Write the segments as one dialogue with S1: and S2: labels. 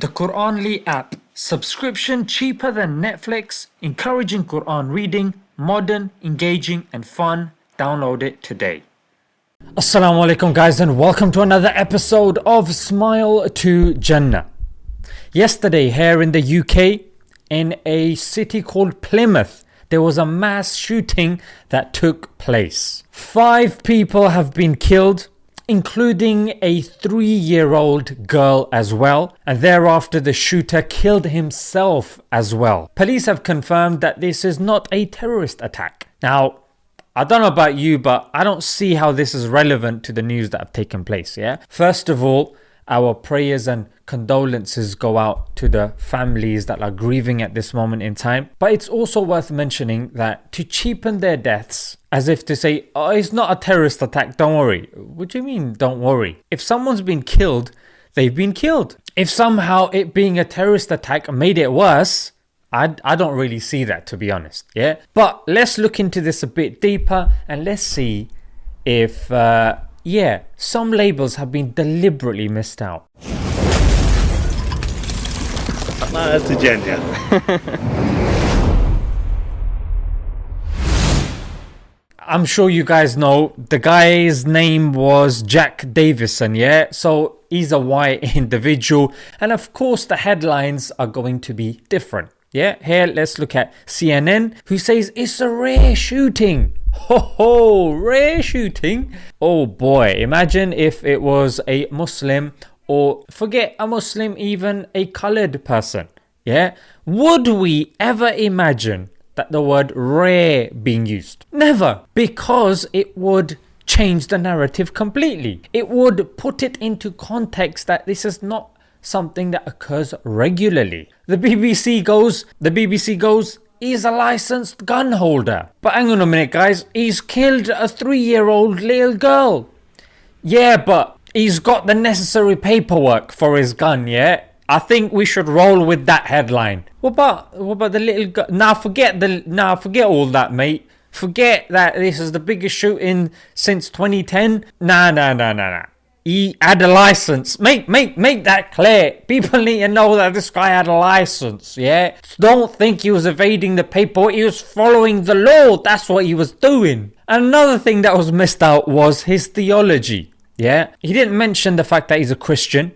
S1: The Quranly app. Subscription cheaper than Netflix, encouraging Quran reading, modern, engaging and fun. Download it today. Assalamu alaikum guys, and welcome to another episode of Smile to Jannah. Yesterday here in the UK, in a city called Plymouth, there was a mass shooting that took place. 5 people have been killed, including a 3-year-old girl as well, and thereafter the shooter killed himself as well. Police have confirmed that this is not a terrorist attack. Now, I don't know about you, but I don't see how this is relevant to the news that have taken place, yeah? First of all, our prayers and condolences go out to the families that are grieving at this moment in time. But it's also worth mentioning that to cheapen their deaths, as if to say, oh, it's not a terrorist attack, don't worry. What do you mean, don't worry? If someone's been killed, they've been killed. If somehow it being a terrorist attack made it worse, I don't really see that, to be honest, yeah? But let's look into this a bit deeper and let's see if, some labels have been deliberately missed out.
S2: That's agenda.
S1: I'm sure you guys know the guy's name was Jack Davison, yeah? So he's a white individual, and of course the headlines are going to be different. Yeah, here let's look at CNN, who says it's a rare shooting. Ho, rare shooting. Oh boy, imagine if it was a Muslim, or forget a Muslim, even a colored person. Yeah, would we ever imagine that the word rare being used? Never, because it would change the narrative completely. It would put it into context that this is not something that occurs regularly. The BBC goes, he's a licensed gun holder. But hang on a minute guys, he's killed a 3-year-old little girl. Yeah, but he's got the necessary paperwork for his gun, yeah? I think we should roll with that headline. What about the little girl? Forget all that, mate. Forget that this is the biggest shooting since 2010. Nah. He had a license. Make that clear. People need to know that this guy had a license, yeah? Don't think he was evading the paperwork. He was following the law. That's what he was doing. Another thing that was missed out was his theology, yeah? He didn't mention the fact that he's a Christian.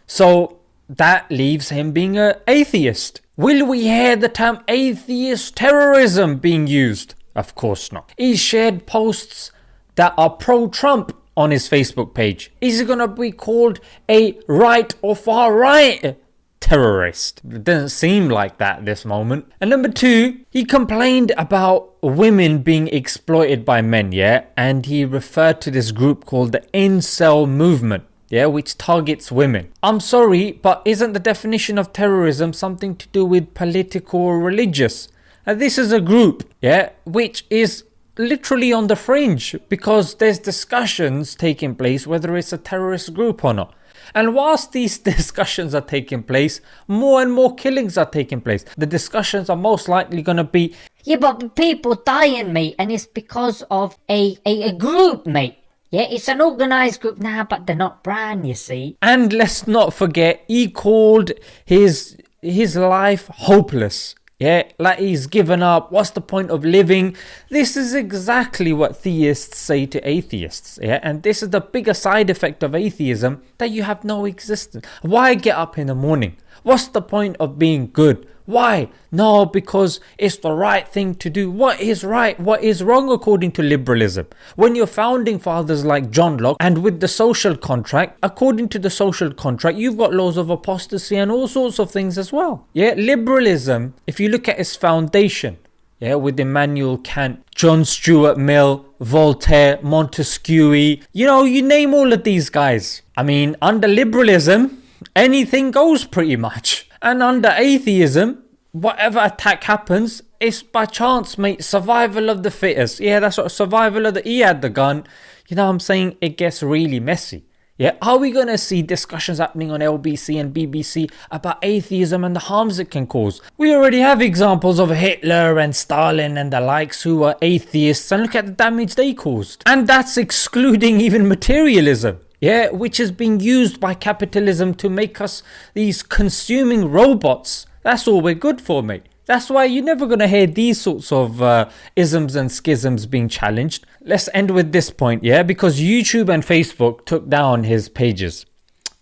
S1: So that leaves him being an atheist. Will we hear the term atheist terrorism being used? Of course not. He shared posts that are pro-Trump on his Facebook page. Is he gonna be called a right or far right terrorist? It doesn't seem like that at this moment. And number 2, he complained about women being exploited by men, yeah? And he referred to this group called the incel movement, yeah, which targets women. I'm sorry, but isn't the definition of terrorism something to do with political or religious? And this is a group, yeah, which is literally on the fringe, because there's discussions taking place whether it's a terrorist group or not. And whilst these discussions are taking place, more and more killings are taking place. The discussions are most likely going to be,
S3: yeah, but people dying, mate, and it's because of a group, mate. Yeah, it's an organised group now, but they're not brand, you see.
S1: And let's not forget, he called his life hopeless. Yeah, like he's given up. What's the point of living? This is exactly what theists say to atheists. Yeah, and this is the bigger side effect of atheism, that you have no existence. Why get up in the morning? What's the point of being good? Why? No, because it's the right thing to do. What is right? What is wrong according to liberalism? When your founding fathers like John Locke, and with the social contract, according to the social contract, you've got laws of apostasy and all sorts of things as well. Yeah, liberalism, if you look at its foundation, yeah, with Immanuel Kant, John Stuart Mill, Voltaire, Montesquieu, you name all of these guys. I mean, under liberalism, anything goes pretty much. And under atheism, whatever attack happens, it's by chance, mate. Survival of the fittest. Yeah, that's what he had the gun. You know what I'm saying? It gets really messy. Yeah, are we going to see discussions happening on LBC and BBC about atheism and the harms it can cause? We already have examples of Hitler and Stalin and the likes who were atheists, and look at the damage they caused. And that's excluding even materialism. yeah, which is being used by capitalism to make us these consuming robots. That's all we're good for, mate. That's why you're never going to hear these sorts of isms and schisms being challenged. Let's end with this point, yeah, because YouTube and Facebook took down his pages.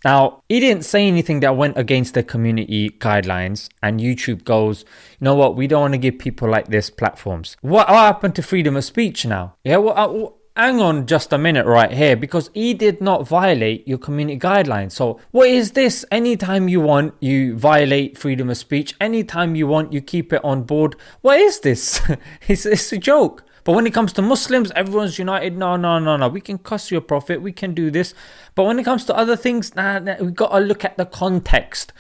S1: Now, he didn't say anything that went against the community guidelines, and YouTube goes, you know what, we don't want to give people like this platforms. What happened to freedom of speech now? Yeah, well, hang on just a minute right here, because he did not violate your community guidelines. So what is this? Anytime you want, you violate freedom of speech. Anytime you want, you keep it on board. What is this? It's a joke. But when it comes to Muslims, everyone's united. No. We can cuss your prophet. We can do this. But when it comes to other things, we got to look at the context.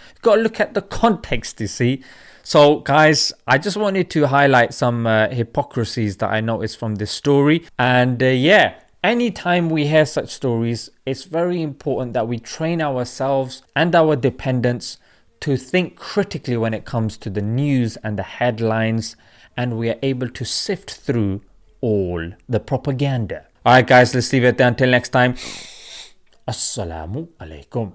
S1: You see. So guys, I just wanted to highlight some hypocrisies that I noticed from this story. And yeah, anytime we hear such stories, it's very important that we train ourselves and our dependents to think critically when it comes to the news and the headlines, and we are able to sift through all the propaganda. Alright guys, let's leave it there until next time. Assalamu alaikum.